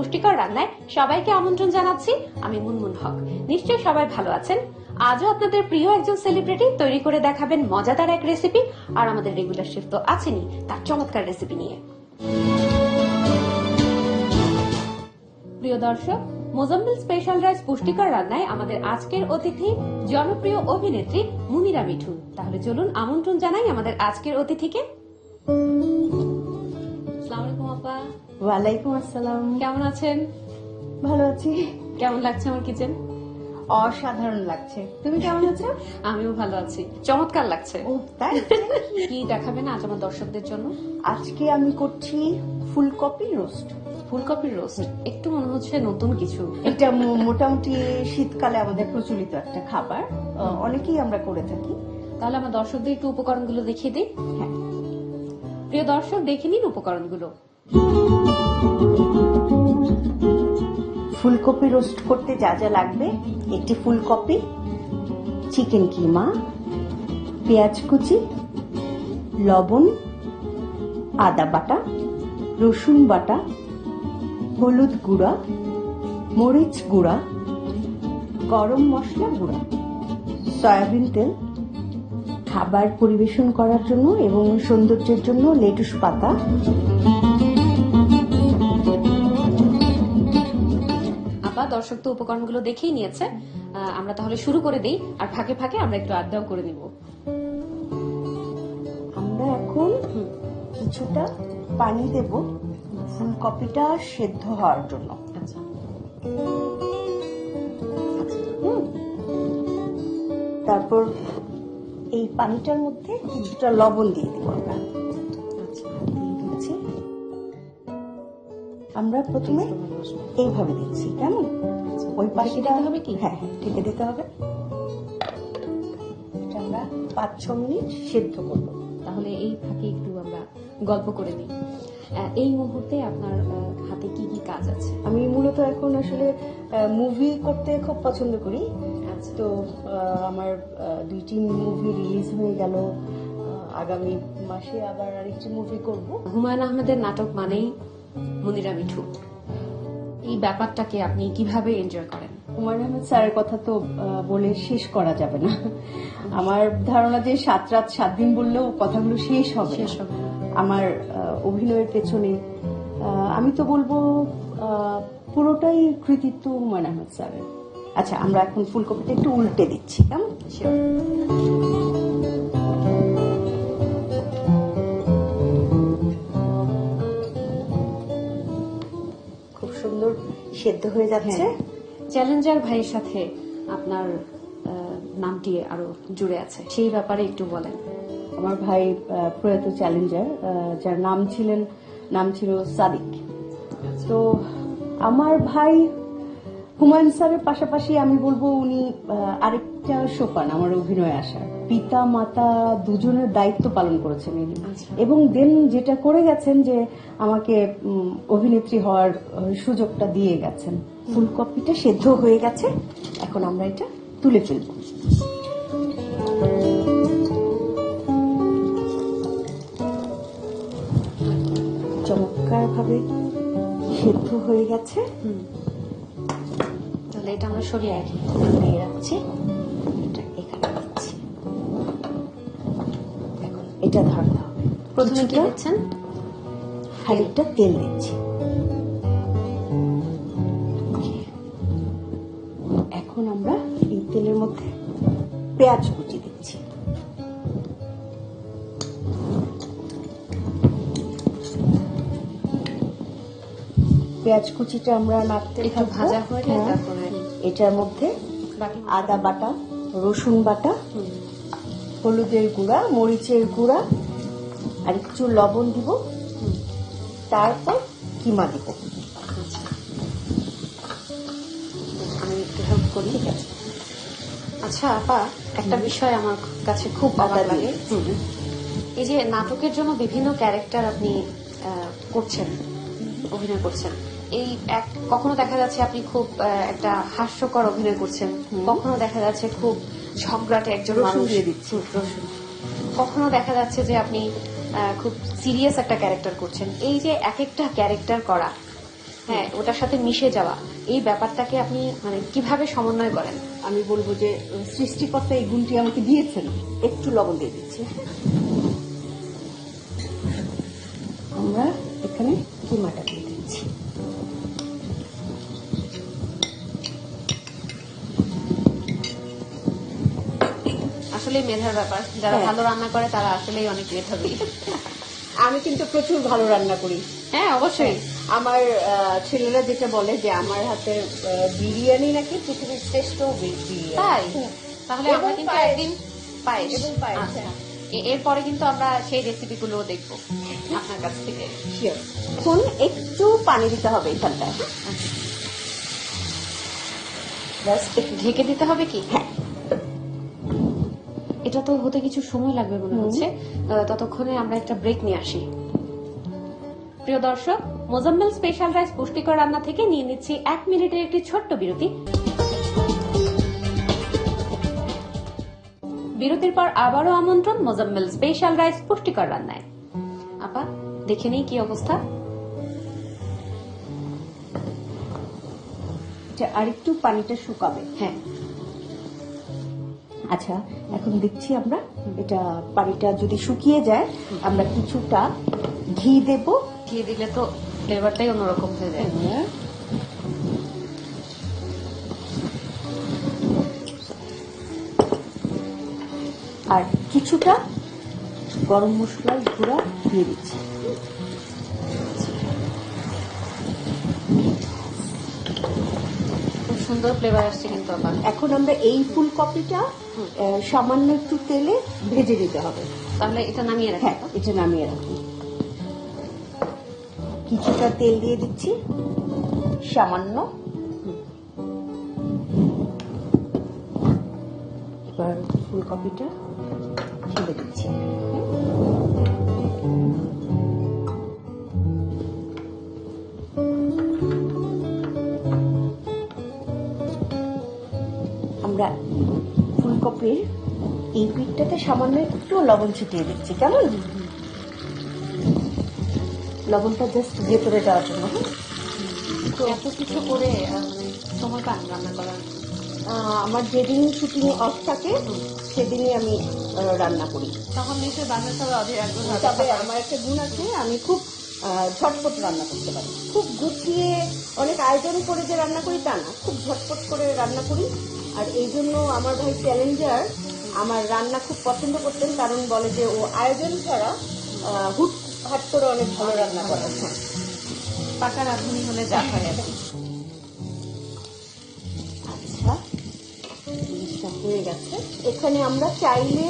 পুষ্টিকর রান্নায় সবাইকে আমন্ত্রণ জানাচ্ছি। আমি মুনমুন হক। নিশ্চয়ই সবাই ভালো আছেন। আজও আপনাদের প্রিয় একজন সেলিব্রিটি তৈরি করে দেখাবেন মজাদার এক রেসিপি, আর আমাদের রেগুলার শেফ তো আছেনই তার চমৎকার রেসিপি নিয়ে। প্রিয় দর্শক, মোজাম্বিল স্পেশাল রাইস পুষ্টিকর রান্নায় আমাদের আজকের অতিথি জনপ্রিয় অভিনেত্রী মুনিরা মিঠু। তাহলে চলুন আমন্ত্রণ জানাই আমাদের আজকের অতিথিকে। আসসালামু আলাইকুম আপা। ওয়ালাইকুম আসসালাম। কেমন আছেন? ভালো আছি। কেমন লাগছে আমার কিচেন? অসাধারণ লাগছে। তুমি কেমন আছো? আমিও ভালো আছি। চমৎকার লাগছে। ও তাই? কি দেখাবেন আজ আমার দর্শকদের জন্য? আজকে আমি করছি ফুলকপি রোস্ট। ফুলকপির রোস্ট, একটু মনে হচ্ছে নতুন কিছু। এটা মোটামুটি শীতকালে আমাদের প্রচলিত একটা খাবার, অনেকেই আমরা করে থাকি। তাহলে আমার দর্শকদের একটু উপকরণগুলো দেখিয়ে দিই। হ্যাঁ, প্রিয় দর্শক, দেখে নিন উপকরণগুলো। ফুলকপি রোস্ট করতে যা যা লাগবে: একটি ফুলকপি, চিকেন কিমা, পেঁয়াজ কুচি, লবণ, আদা বাটা, রসুন বাটা, হলুদ গুঁড়া, মরিচ গুঁড়া, গরম মশলা গুঁড়া, সয়াবিন তেল, খাবার পরিবেশন করার জন্য এবং সৌন্দর্যের জন্য লেটুস পাতা। আপা, দর্শক তো উপকরণগুলো দেখেই নিয়েছে। আমরা তাহলে শুরু করে দিই, আর ফাঁকে ফাঁকে আমরা একটু আড্ডাও করে নিব। আমরা এখন কিছুটা পানি দেব ফুলকপিটা সেদ্ধ হওয়ার জন্য। আচ্ছা, তারপর এই পানিটার মধ্যে কিছুটা লবণ দিয়ে দেবো আমরা। আচ্ছা, দিয়ে দিচ্ছি। আমরা প্রথমে এইভাবে দিচ্ছি, কেমন? ওই পাশে দিতে হবে কি? হ্যাঁ হ্যাঁ, ঢেকে দিতে হবে। এটা আমরা 5-6 মিনিট সেদ্ধ করবো। তাহলে এই ফাঁকে একটু আমরা গল্প করে নিই। এই মুহূর্তে আপনার হাতে কি কি কাজ আছে? আমি মূলত এখন আসলে মুভি করতে খুব পছন্দ করি। আচ্ছা, তো আমার 2টি মুভি রিলিজ হয়ে গেল। আগামী মাসে আবার আরেকটি মুভি করব। হুমায়ুন আহমেদের নাটক মানেই মুনিরা মিঠু। এই ব্যাপারটাকে আপনি কিভাবে এনজয় করেন? হুমায়ুন আহমেদ স্যারের কথা তো বলে শেষ করা যাবে না। আমার ধারণা যে 7 রাত 7 দিন বললেও কথাগুলো শেষ হবে। আমার অভিনয়ের পেছনে আমি তো বলবো পুরোটাই কৃতিত্ব হুমায়ুন আহমেদ স্যারের। আচ্ছা, আমরা এখন ফুলকপিটা একটু উল্টে দিচ্ছি, কেমন? খুব সুন্দর সেদ্ধ হয়ে যাচ্ছে। চ্যালেঞ্জার ভাইয়ের সাথে আপনার নামটি আরো জুড়ে আছে, সেই ব্যাপারে একটু বলেন। আমার ভাই প্রয়াত চ্যালেঞ্জার, যার নাম ছিল সাদিক। তো আমার ভাই হুমায়ুন স্যারের পাশাপাশি আমি বলবো উনি আরেকটা সোপান আমার অভিনয়ে আসার। পিতা মাতা দুজনের দায়িত্ব পালন করেছেন ইনি, এবং দেন যেটা করে গেছেন যে আমাকে অভিনেত্রী হওয়ার সুযোগটা দিয়ে গেছেন। ফুলকপিটা সেদ্ধ হয়ে গেছে, এখন আমরা এটা তুলে ফেলবো। চমৎকার ভাবে সেদ্ধ হয়ে গেছে। তাহলে এটা আমরা সরিয়ে রাখি, দিয়ে রাখছি। এটা এখানে রাখছি। এখন এটা ধরতে হবে। প্রথমে কি দিচ্ছেন? খানিকটা তেল দিচ্ছি। এখন আমরা এই তেলের মধ্যে পেঁয়াজ কুচি দিচ্ছি। পেঁয়াজ কুচিটা আমরা নাড়তে একটু ভাজা হয়ে তারপরে এটার মধ্যে বাকি আদা বাটা, রসুন বাটা, হলুদের গুঁড়া, মরিচের গুঁড়া, আর একটু লবণ দিব। তারপর কিমা দিব। আমি একটু হেল্প করি। ঠিক আছে। আচ্ছা আপা, একটা বিষয় আমার কাছে খুব অবাক লাগে। এই যে নাটকের জন্য বিভিন্ন ক্যারেক্টার আপনি করছেন, অভিনয় করছেন, এই কখনো দেখা যাচ্ছে আপনি খুব একটা হাস্যকর অভিনয় করছেন, কখনো দেখা যাচ্ছে খুব ঝগড়াটে একজন মানুষ দিয়ে দিচ্ছি। কখনো দেখা যাচ্ছে যে আপনি খুব সিরিয়াস একটা ক্যারেক্টার করছেন। এই যে এক একটা ক্যারেক্টার করা, হ্যাঁ ওটার সাথে মিশে যাওয়া, এই ব্যাপারটাকে আপনি মানে কিভাবে সমন্বয় করেন? আমি বলবো যে সৃষ্টিকর্তা এই গুণটি আমাকে দিয়েছেন। একটু লবণ দিয়ে দিচ্ছি। আমরা এখানে কিমাটা দিয়ে দিচ্ছি। আসলে মেধার ব্যাপার, যারা হ্যাঁ। ভালো রান্না করে তারা আসলেই অনেক মেধাবী। আমি কিন্তু প্রচুর ভালো রান্না করি। হ্যাঁ অবশ্যই। আমার ছেলেরা যেটা বলে যে আমার হাতের বিরিয়ানি নাকি পৃথিবীর শ্রেষ্ঠ বিরিয়ানি। তাই? তাহলে আমরা এবং কিন্তু পায়েস। একদিন পায়েস। এবং পায়েস, আচ্ছা। হ্যাঁ। এরপরে কিন্তু আমরা সেই রেসিপিগুলো দেখবো আপনার কাছ থেকে। Sure. এখন একটু পানি দিতে হবে এখানটায়। ব্যাস, একটু ঢেকে দিতে হবে কি? হ্যাঁ। এটা তো হতে কিছু সময় লাগবে মনে হচ্ছে। ততক্ষণে আমরা একটা ব্রেক নিয়ে আসি। প্রিয় দর্শক, মোজাম্মেল স্পেশাল রাইস পুষ্টিকর রান্না থেকে নিয়ে নিচ্ছি 1 মিনিটের একটি ছোট্ট বিরতি। বিরতির পর আবারও আমন্ত্রণ মোজাম্মেল স্পেশাল রাইস পুষ্টিকর রান্নায়। আপা দেখে নেই কি অবস্থা। আর একটু পানিটা শুকাবে। হ্যাঁ আচ্ছা, এখন দেখছি আমরা এটা পানিটা যদি শুকিয়ে যায় আমরা কিছুটা ঘি দেব। ঘি দিলে তো ফ্লেভারটাই অন্যরকম হয়ে যায়। আর কিছুটা গরম মশলার গুঁড়া দিয়ে দিচ্ছি। খুব সুন্দর ফ্লেভার আসছে কিন্তু আপা। এখন আমরা এই ফুলকপিটা সামান্য একটু তেলে ভেজে দিতে হবে। তাহলে এটা নামিয়ে রাখি। হ্যাঁ, এটা নামিয়ে রাখুন। কিছুটা তেল দিয়ে দিচ্ছি, সামান্য। এবার ফুলকপিটা ঢেলে দিচ্ছি। আমরা ফুলকপির এই পিঠটাতে সামান্য একটু লবণ ছিটিয়ে দিচ্ছি। কেমন? লবণটা জাস্ট ভেতরে যাওয়ার জন্য। তো এত কিছু করে মানে সময় পান রান্না করার? আমার যেদিন শুটিং অফ থাকে সেদিনই আমি রান্না করি। তখন নিশ্চয়ই বাসার সবাই অধীর আগ্রহ হবে। তবে আমার একটা গুণ আছে, আমি খুব ঝটপট রান্না করতে পারি। খুব গুছিয়ে অনেক আয়োজন করে যে রান্না করি তা না, খুব ঝটপট করে রান্না করি। আর এই জন্য আমার ভাই চ্যালেঞ্জার আমার রান্না খুব পছন্দ করতেন, কারণ বলে যে ও আয়োজন ছাড়া হুটহাট করে অনেক ভালো রান্না করে। পাকা রাঁধুনি হলে যা হয় আর কি। আচ্ছা, জিনিসটা হয়ে গেছে। এখানে আমরা চাইলে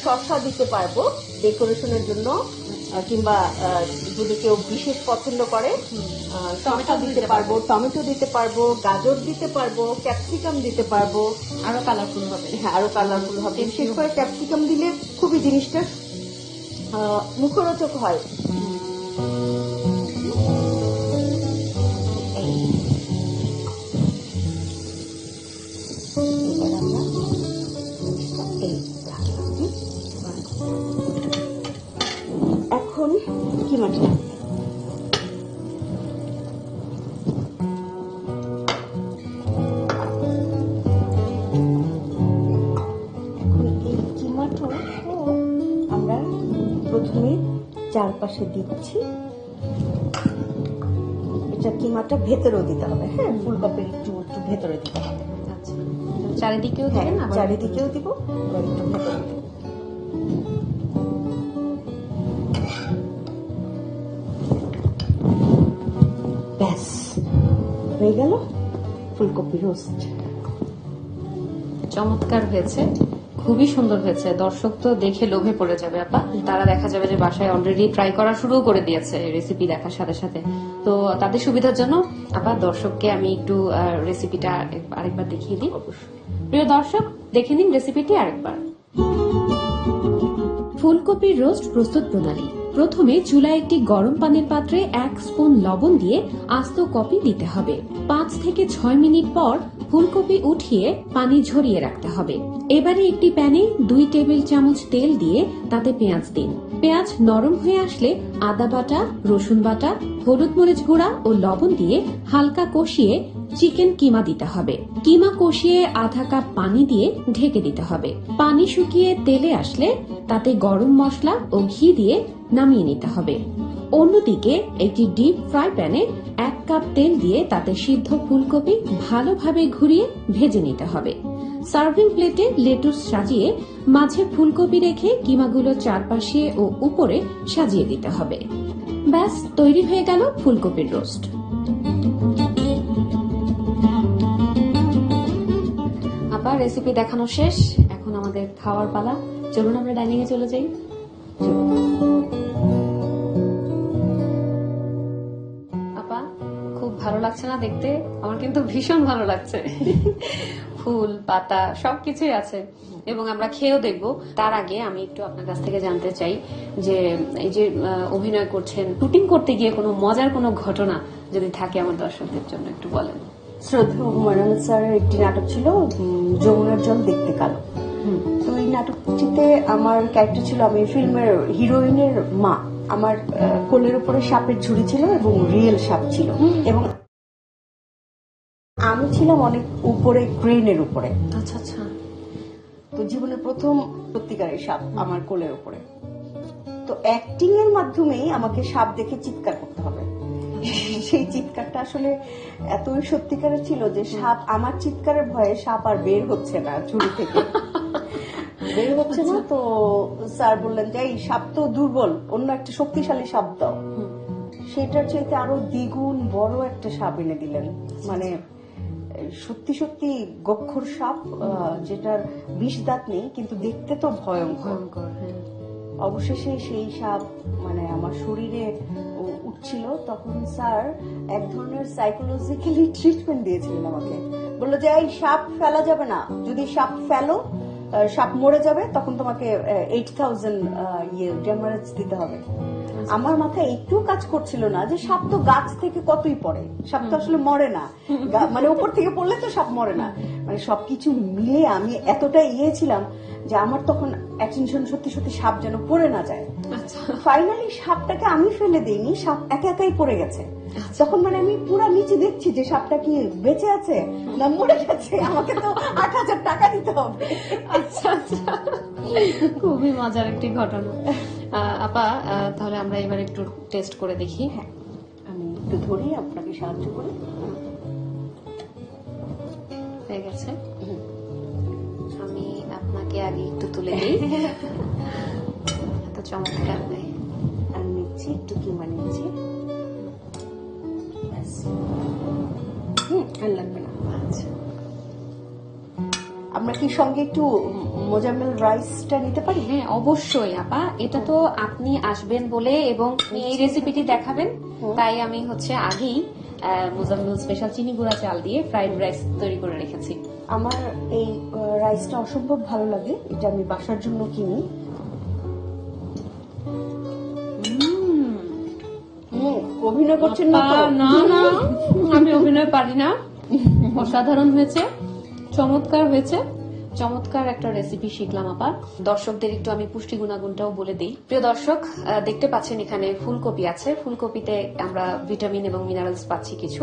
শসা দিতে পারবো ডেকোরেশনের জন্য, কিংবা যদি কেউ বিশেষ পছন্দ করে টমেটো দিতে পারবো, টমেটো দিতে পারবো, গাজর দিতে পারবো, ক্যাপসিকাম দিতে পারবো। আরো কালারফুল হবে। হ্যাঁ, আরো কালারফুল হবে। বিশেষ করে ক্যাপসিকাম দিলে খুবই জিনিসটা মুখরোচক হয়। এবার আমরা এই রাখলাম। এখন কি মাটি আমরা প্রথমে চারপাশে দিচ্ছি। এটা কিমাটা ভেতরেও দিতে হবে। হ্যাঁ, ফুলকপির একটু একটু ভেতরে দিতে হবে। আচ্ছা, চারিদিকেও হ্যাঁ, দেবেন? আবার চারিদিকেও দিব, এবার একটু ভেতরে দিব। ব্যাস হয়ে গেল ফুলকপি রোস্ট। চমৎকার হয়েছে, খুবই সুন্দর হয়েছে। দর্শক তো দেখে লোভে পড়ে যাবে আপা। তারা দেখা যাবে যে বাসায় অলরেডি ট্রাই করা শুরু করে দিয়েছে রেসিপি দেখার সাথে সাথে। তো তাদের সুবিধার জন্য আপা দর্শককে আমি একটু রেসিপিটা আরেকবার দেখিয়ে দিই। প্রিয় দর্শক, দেখে নিন রেসিপিটি আরেকবার। ফুলকপির রোস্ট প্রস্তুত প্রণালী। প্রথমে চুলায় একটি গরম পানির পাত্রে 1 স্পুন লবণ দিয়ে আস্ত কপি দিতে হবে। 5 থেকে 6 মিনিট পর ফুলকপি উঠিয়ে পানি ঝরিয়ে রাখতে হবে। এবারে একটি প্যানে 2 টেবিল চামচ তেল দিয়ে তাতে পেঁয়াজ দিন। পেঁয়াজ নরম হয়ে আসলে আদা বাটা, রসুন বাটা, হলুদ মরিচ গুঁড়া ও লবণ দিয়ে হালকা কষিয়ে চিকেন কিমা দিতে হবে। কিমা কষিয়ে আধা কাপ পানি দিয়ে ঢেকে দিতে হবে। পানি শুকিয়ে তেলে আসলে তাতে গরম মশলা ও ঘি দিয়ে নামিয়ে নিতে হবে। অন্যদিকে একটি ডিপ ফ্রাই প্যানে 1 কাপ তেল দিয়ে তাতে সিদ্ধ ফুলকপি ভালোভাবে ঘুরিয়ে ভেজে নিতে হবে। সার্ভিং প্লেটে লেটুস সাজিয়ে মাঝে ফুলকপি রেখে কিমাগুলো চারপাশে ও উপরে সাজিয়ে দিতে হবে। ব্যাস, তৈরি হয়ে গেল ফুলকপির রোস্ট। আপা, রেসিপি দেখানো শেষ, এখন আমাদের খাওয়ার পালা। চলুন আমরা ডাইনিং এ চলে যাই। আপা, খুব ভালো লাগছে না দেখতে? আমার কিন্তু ভীষণ ভালো লাগছে। ফুল পাতা সবকিছুই আছে এবং আমরা খেয়েও দেখবো। তার আগে আমি একটু আপনার কাছ থেকে জানতে চাই যে এই যে অভিনয় করছেন, শুটিং করতে গিয়ে কোনো মজার কোনো ঘটনা যদি থাকে আমার দর্শকদের জন্য একটু বলেন। শ্রদ্ধেয় হুমায়ুন আহমেদ স্যারের একটি নাটক ছিল যমুনার জল দেখতে কালো। তো এই নাটকটিতে আমার ক্যারেক্টার ছিল, আমি ফিল্মের হিরোইনের মা। আমার কোলের উপরে সাপের ঝুড়ি ছিল এবং রিয়েল সাপ ছিল, এবং আমি ছিলাম অনেক উপরে, ক্রেনের উপরে। আচ্ছা আচ্ছা। তো জীবনের প্রথম সত্যিকারের সাপ আমার কোলের উপরে। তো অ্যাক্টিং এর মাধ্যমেই আমাকে সাপ দেখে চিৎকার করতে হবে। সেই চিৎকারটা আসলে এতই সত্যিকারের ছিল যে সাপ, আমার চিৎকারের ভয়ে সাপ আর বের হচ্ছে না ঝুড়ি থেকে, বের হচ্ছে না। তো স্যার বললেন যে এই সাপ তো দুর্বল, অন্য একটা শক্তিশালী সাপ দাও। সেটার চাইতে আরো দ্বিগুণ বড় একটা সাপ এনে দিলেন। মানে সত্যি সত্যি গক্ষর সাপ, যেটার বিষ দাঁত নেই কিন্তু দেখতে তো ভয়ঙ্কর। অবশেষে সেই সাপ মানে আমার শরীরে উঠছিল। তখন স্যার এক ধরনের সাইকোলজিক্যালি ট্রিটমেন্ট দিয়েছিলেন আমাকে। বললো যে এই সাপ ফেলা যাবে না, যদি সাপ ফেলো সাপ মরে যাবে, তখন তোমাকে 8000 ড্যামারেজ দিতে হবে। আমার মাথায় একটু কাজ করছিল না যে সাপ তো গাছ থেকে কতই পড়ে, সাপ তো আসলে মরে না, মানে উপর থেকে পড়লে তো সাপ মরে না। মানে সবকিছু মিলে আমি এতটা ছিলাম যে আমার তখন অ্যাটেনশন সত্যি সত্যি সাপ যেন পড়ে না যায়। ফাইনালি সাপটাকে আমি ফেলে দিইনি, সাপ একা একাই পড়ে গেছে। তখন মানে আমি পুরো নিচে দেখছি যে সাপটা কি বেঁচে আছে না মরে গেছে, আমাকে তো 8000 টাকা দিতে হবে। আচ্ছা আচ্ছা, খুবই মজার একটি ঘটনা। আপা, তাহলে আমরা এবার একটু টেস্ট করে দেখি। হ্যাঁ, আমি একটু ধরি, আপনাকে সাহায্য করি। হয়ে গেছে, আমি আপনাকে আগে একটু তুলে দিই। এত চমৎকার নেই, আমি নিচ্ছি একটু কিমা নিচ্ছি। আর লাগবে না। আচ্ছা, আমরা কি সঙ্গে একটু মোজাম্মেল রাইসটা নিতে পারি? হ্যাঁ অবশ্যই আপা, এটা তো আপনি আসবেন বলে এবং আপনি এই রেসিপিটি দেখাবেন, তাই আমি হচ্ছে আগেই মোজাম্মেল স্পেশাল চিনি গুঁড়া চাল দিয়ে ফ্রাইড রাইস তৈরি করে রেখেছি। আমার এই রাইসটা অসম্ভব ভালো লাগে, এটা আমি বাসার জন্য কিনি। অভিনয় করছেন না তো? না না, আমি অভিনয় পারি না। অসাধারণ হয়েছে, চমৎকার হয়েছে, চমৎকার একটা রেসিপি শিখলাম আপা। দর্শকদের একটু আমি পুষ্টি গুণাগুণটাও বলে দিই। প্রিয় দর্শক, দেখতে পাচ্ছেন এখানে ফুলকপি আছে, ফুলকপিতে আমরা ভিটামিন এবং মিনারেলস পাচ্ছি কিছু,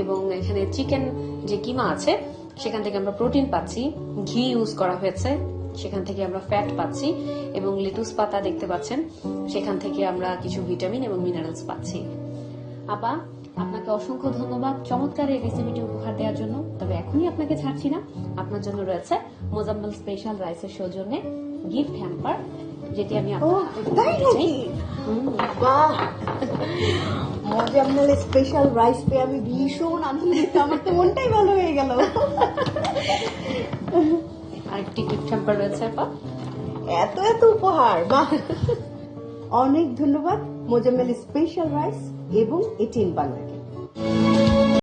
এবং এখানে চিকেন যে কিমা আছে সেখান থেকে আমরা প্রোটিন পাচ্ছি, ঘি ইউজ করা হয়েছে সেখান থেকে আমরা ফ্যাট পাচ্ছি, এবং লেটুস পাতা দেখতে পাচ্ছেন সেখান থেকে আমরা কিছু ভিটামিন এবং মিনারেলস পাচ্ছি। আপা, আপনাকে অসংখ্য ধন্যবাদ চমৎকার এই রেসিপিটি উপহার দেওয়ার জন্য। তবে এখনই আপনাকে ছাড়ছি না, আপনার জন্য রয়েছে মোজাম্মেল স্পেশাল রাইসের সৌজন্যে গিফট হ্যাম্পার, যেটি আমি মোজাম্মেল স্পেশাল রাইস পেয়ে আমি ভীষণ আনন্দিত, আমার তো মনটাই ভালো হয়ে গেল। আরেকটি গিফট হ্যাম্পার রয়েছে আপা। এত এত উপহার, বাহ! অনেক ধন্যবাদ মোজাম্মেল স্পেশাল রাইস এবং এটিএন বাংলাকে।